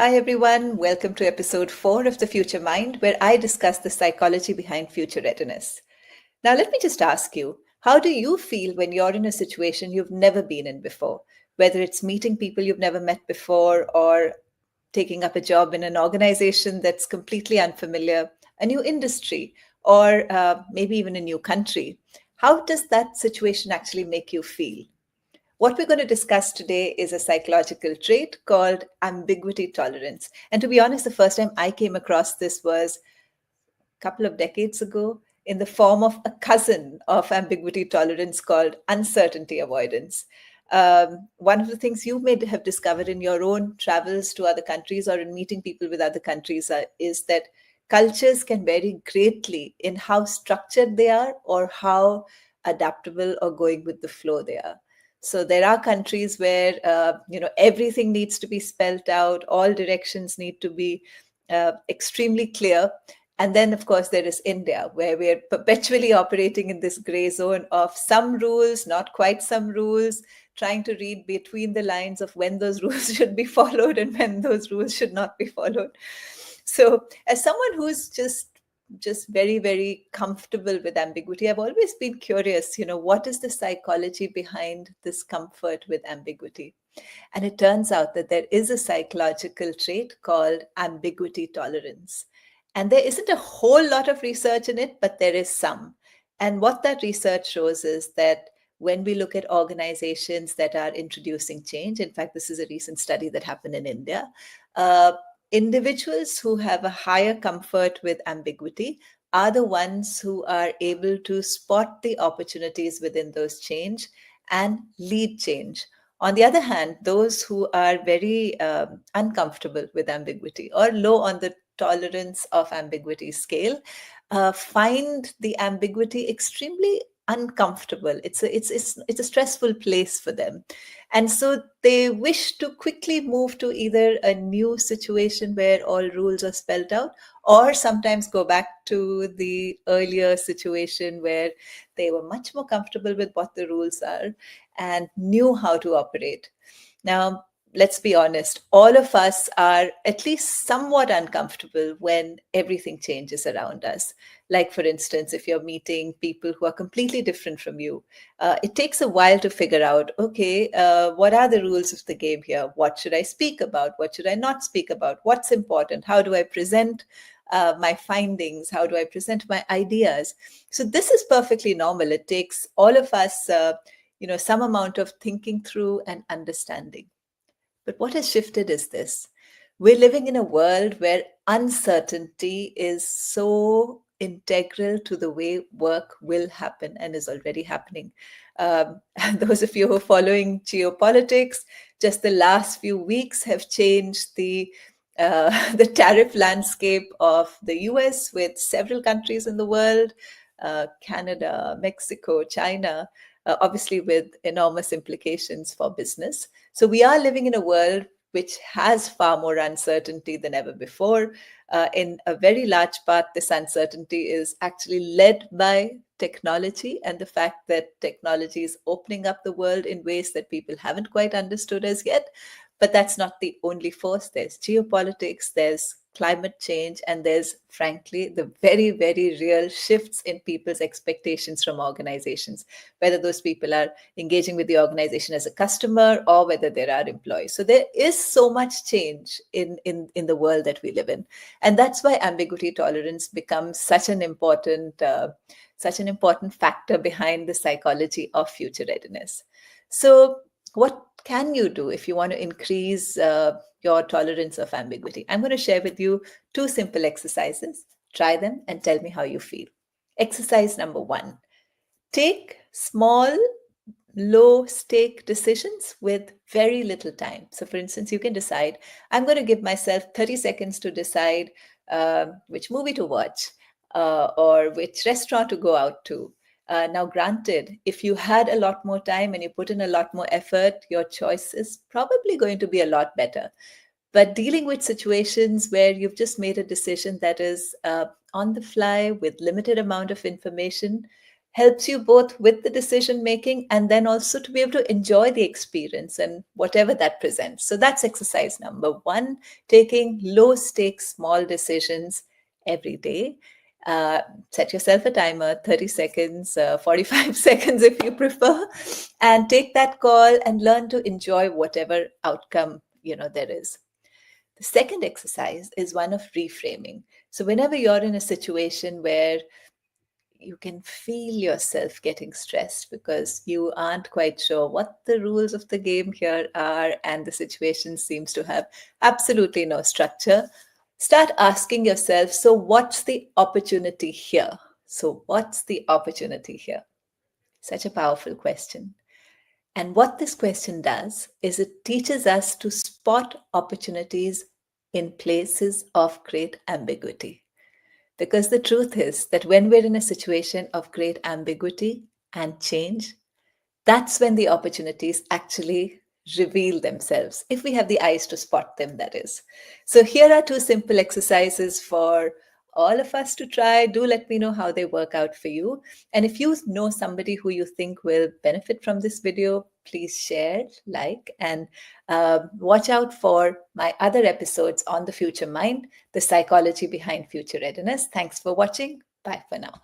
Hi, everyone. Welcome to episode 4 of The Future Mind, where I discuss the psychology behind future readiness. Now, let me just ask you, how do you feel when you're in a situation you've never been in before? Whether it's meeting people you've never met before or taking up a job in an organization that's completely unfamiliar, a new industry, or maybe even a new country. How does that situation actually make you feel? What we're going to discuss today is a psychological trait called ambiguity tolerance. And to be honest, the first time I came across this was a couple of decades ago in the form of a cousin of ambiguity tolerance called uncertainty avoidance. One of the things you may have discovered in your own travels to other countries or in meeting people with other countries is that cultures can vary greatly in how structured they are or how adaptable or going with the flow they are. So there are countries where everything needs to be spelled out, all directions need to be extremely clear. And then, of course, there is India, where we're perpetually operating in this gray zone of some rules, not quite some rules, trying to read between the lines of when those rules should be followed and when those rules should not be followed. So, as someone who's just very, very comfortable with ambiguity, I've always been curious, what is the psychology behind this comfort with ambiguity? And it turns out that there is a psychological trait called ambiguity tolerance. And there isn't a whole lot of research in it, but there is some. And what that research shows is that when we look at organizations that are introducing change, in fact, this is a recent study that happened in India, uh, individuals who have a higher comfort with ambiguity are the ones who are able to spot the opportunities within those change and lead change. On the other hand, those who are very uncomfortable with ambiguity or low on the tolerance of ambiguity scale find the ambiguity extremely uncomfortable. It's a stressful place for them, and so they wish to quickly move to either a new situation where all rules are spelled out, or sometimes go back to the earlier situation where they were much more comfortable with what the rules are and knew how to operate. Now, let's be honest, all of us are at least somewhat uncomfortable when everything changes around us. Like, for instance, if you're meeting people who are completely different from you, it takes a while to figure out, okay, what are the rules of the game here? What should I speak about? What should I not speak about? What's important? How do I present my findings? How do I present my ideas? So this is perfectly normal. It takes all of us some amount of thinking through and understanding. But what has shifted is this: we're living in a world where uncertainty is so integral to the way work will happen and is already happening. And those of you who are following geopolitics, just the last few weeks have changed the tariff landscape of the US, with several countries in the world, Canada, Mexico, China, obviously with enormous implications for business. So we are living in a world which has far more uncertainty than ever before. In a very large part, this uncertainty is actually led by technology and the fact that technology is opening up the world in ways that people haven't quite understood as yet. But that's not the only force. There's geopolitics, there's climate change, and there's, frankly, the very, very real shifts in people's expectations from organizations, whether those people are engaging with the organization as a customer or whether they're our employees. So there is so much change in the world that we live in. And that's why ambiguity tolerance becomes such an important factor behind the psychology of future readiness. So what can you do if you want to increase your tolerance of ambiguity? I'm going to share with you two simple exercises. Try them and tell me how you feel. Exercise number 1: take small, low stake decisions with very little time. So, for instance, you can decide, I'm going to give myself 30 seconds to decide which movie to watch or which restaurant to go out to. Now, granted, if you had a lot more time and you put in a lot more effort, your choice is probably going to be a lot better. But dealing with situations where you've just made a decision that is on the fly with limited amount of information, helps you both with the decision making and then also to be able to enjoy the experience and whatever that presents. So that's exercise number one, taking low stakes, small decisions every day. Uh, Set yourself a timer, 30 seconds, 45 seconds if you prefer, and take that call and learn to enjoy whatever outcome there is. The second exercise is one of reframing. So whenever you're in a situation where you can feel yourself getting stressed because you aren't quite sure what the rules of the game here are and the situation seems to have absolutely no structure, start asking yourself, so what's the opportunity here? So, what's the opportunity here? Such a powerful question. And what this question does is it teaches us to spot opportunities in places of great ambiguity. Because the truth is that when we're in a situation of great ambiguity and change, that's when the opportunities actually reveal themselves, if we have the eyes to spot them, that is. So, here are two simple exercises for all of us to try. Do let me know how they work out for you. And if you know somebody who you think will benefit from this video, please share, like, and watch out for my other episodes on the future mind, the psychology behind future readiness. Thanks for watching. Bye for now.